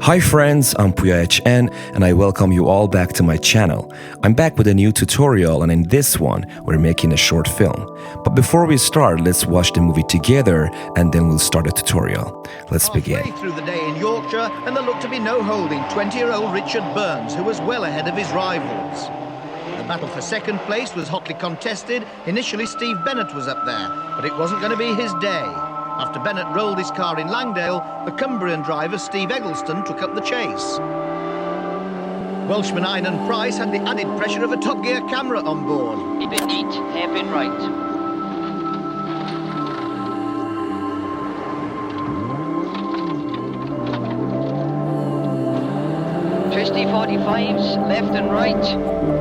Hi friends, I'm PuyaHN and I welcome you all back to my channel. I'm back with a new tutorial and in this one, we're making a short film. But before we start, let's watch the movie together and then we'll start the tutorial. Let's begin. Halfway through the day in Yorkshire and there looked to be no holding 20-year-old Richard Burns, who was well ahead of his rivals. The battle for second place was hotly contested. Initially Steve Bennett was up there, but it wasn't going to be his day. After Bennett rolled his car in Langdale, the Cumbrian driver Steve Eggleston took up the chase. Welshman Inan Price had the added pressure of a Top Gear camera on board. Keep it neat, hairpin right. Twisty 45s, left and right.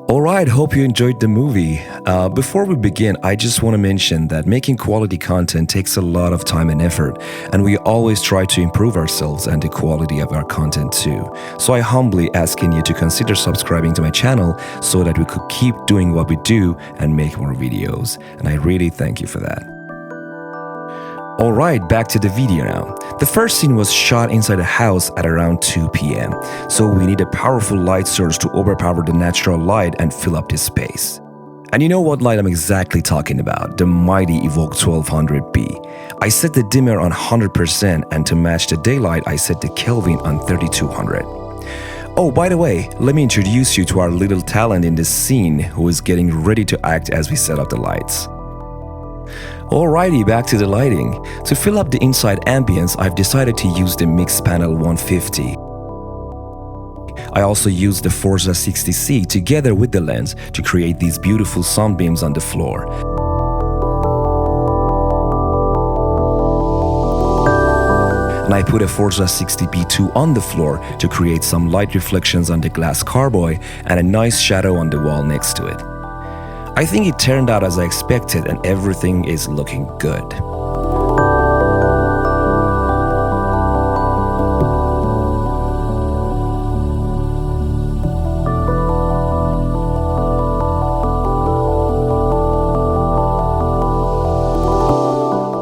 Alright, hope you enjoyed the movie. Before we begin, I just want to mention that making quality content takes a lot of time and effort, and we always try to improve ourselves and the quality of our content too. So I humbly asking you to consider subscribing to my channel so that we could keep doing what we do and make more videos, and I really thank you for that. Alright, back to the video now. The first scene was shot inside a house at around 2 p.m. So we need a powerful light source to overpower the natural light and fill up this space. And you know what light I'm exactly talking about, the mighty Evoke 1200B. I set the dimmer on 100% and to match the daylight I set the Kelvin on 3200. Oh, by the way, let me introduce you to our little talent in this scene who is getting ready to act as we set up the lights. Alrighty, back to the lighting. To fill up the inside ambience, I've decided to use the Mixpanel 150. I also used the Forza 60C together with the lens to create these beautiful sunbeams on the floor. And I put a Forza 60B2 on the floor to create some light reflections on the glass carboy and a nice shadow on the wall next to it. I think it turned out as I expected and everything is looking good.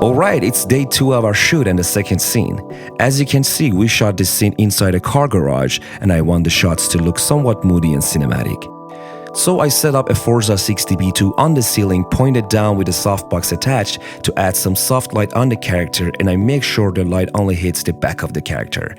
Alright, it's day 2 of our shoot and the second scene. As you can see, we shot this scene inside a car garage and I want the shots to look somewhat moody and cinematic. So I set up a Forza 60B2 on the ceiling pointed down with a softbox attached to add some soft light on the character, and I make sure the light only hits the back of the character.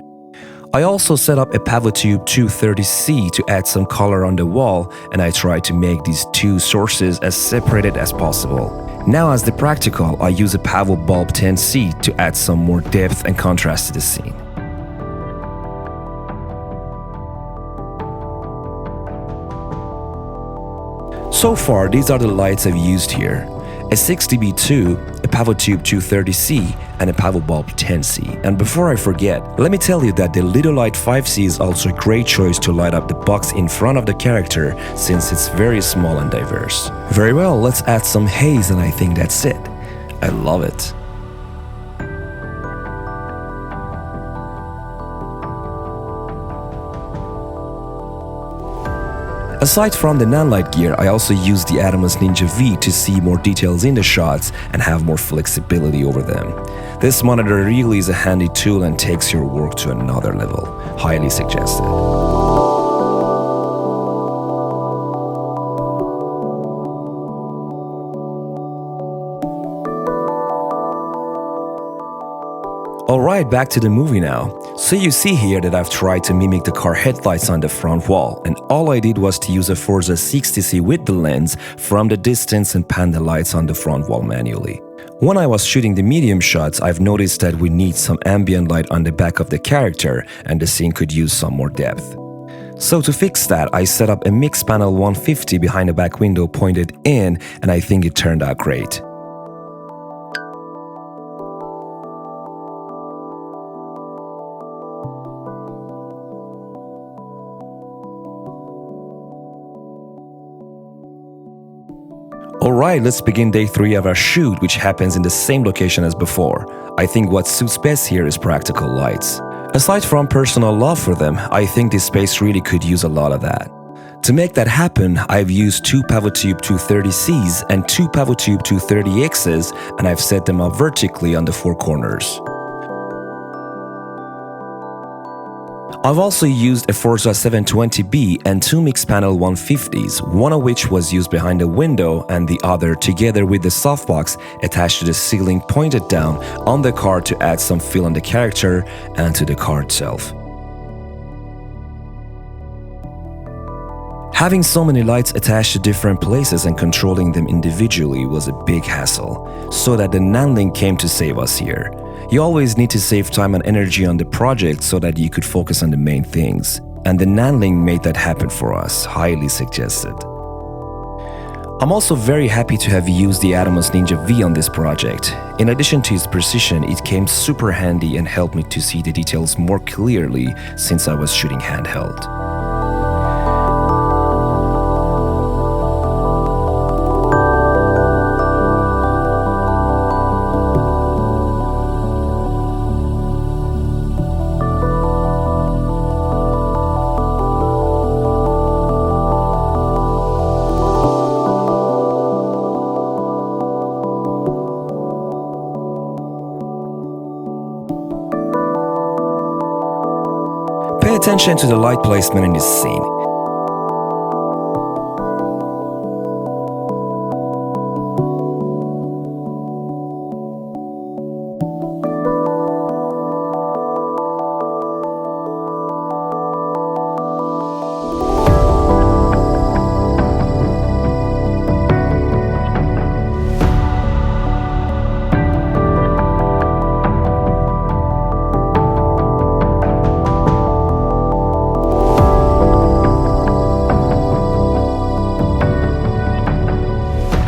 I also set up a Pavotube 230C to add some color on the wall, and I try to make these two sources as separated as possible. Now as the practical, I use a Pavo Bulb 10C to add some more depth and contrast to the scene. So far, these are the lights I've used here. a 6dB2, a PavoTube 230C, and a PavoBulb 10C. And before I forget, let me tell you that the Litolite 5C is also a great choice to light up the box in front of the character since it's very small and diverse. Very well, let's add some haze and I think that's it. I love it. Aside from the Nanlite gear, I also use the Atomos NinjaV to see more details in the shots and have more flexibility over them. This monitor really is a handy tool and takes your work to another level. Highly suggested. Alright, back to the movie now. So you see here that I've tried to mimic the car headlights on the front wall, and all I did was to use a Forza 60C with the lens from the distance and pan the lights on the front wall manually. When I was shooting the medium shots, I've noticed that we need some ambient light on the back of the character and the scene could use some more depth. So to fix that, I set up a Mixpanel 150 behind the back window pointed in, and I think it turned out great. Alright, let's begin day 3 of our shoot, which happens in the same location as before. I think what suits best here is practical lights. Aside from personal love for them, I think this space really could use a lot of that. To make that happen, I've used 2 PavoTube 230Cs and 2 PavoTube 230Xs, and I've set them up vertically on the 4 corners. I've also used a Forza 720B and 2 Mixpanel 150s, one of which was used behind the window and the other together with the softbox attached to the ceiling pointed down on the car to add some feel on the character and to the car itself. Having so many lights attached to different places and controlling them individually was a big hassle, so that the Nanlite came to save us here. You always need to save time and energy on the project so that you could focus on the main things. And the Nanlite made that happen for us, highly suggested. I'm also very happy to have used the Atomos NinjaV on this project. In addition to its precision, it came super handy and helped me to see the details more clearly since I was shooting handheld. Pay attention to the light placement in this scene.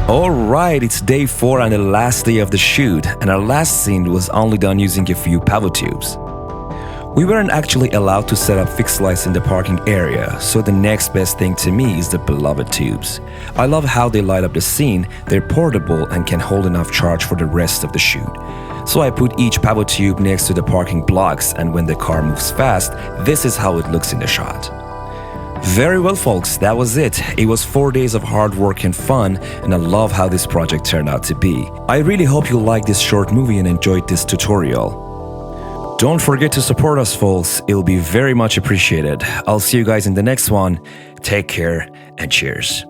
Alright, it's day 4 and the last day of the shoot, and our last scene was only done using a few PavoTubes. We weren't actually allowed to set up fixed lights in the parking area, so the next best thing to me is the beloved tubes. I love how they light up the scene, they're portable and can hold enough charge for the rest of the shoot. So I put each PavoTube next to the parking blocks, and when the car moves fast, this is how it looks in the shot. Very well folks, that was it. It was 4 days of hard work and fun, and I love how this project turned out to be. I really hope you liked this short movie and enjoyed this tutorial. Don't forget to support us folks, it'll be very much appreciated. I'll see you guys in the next one. Take care and cheers.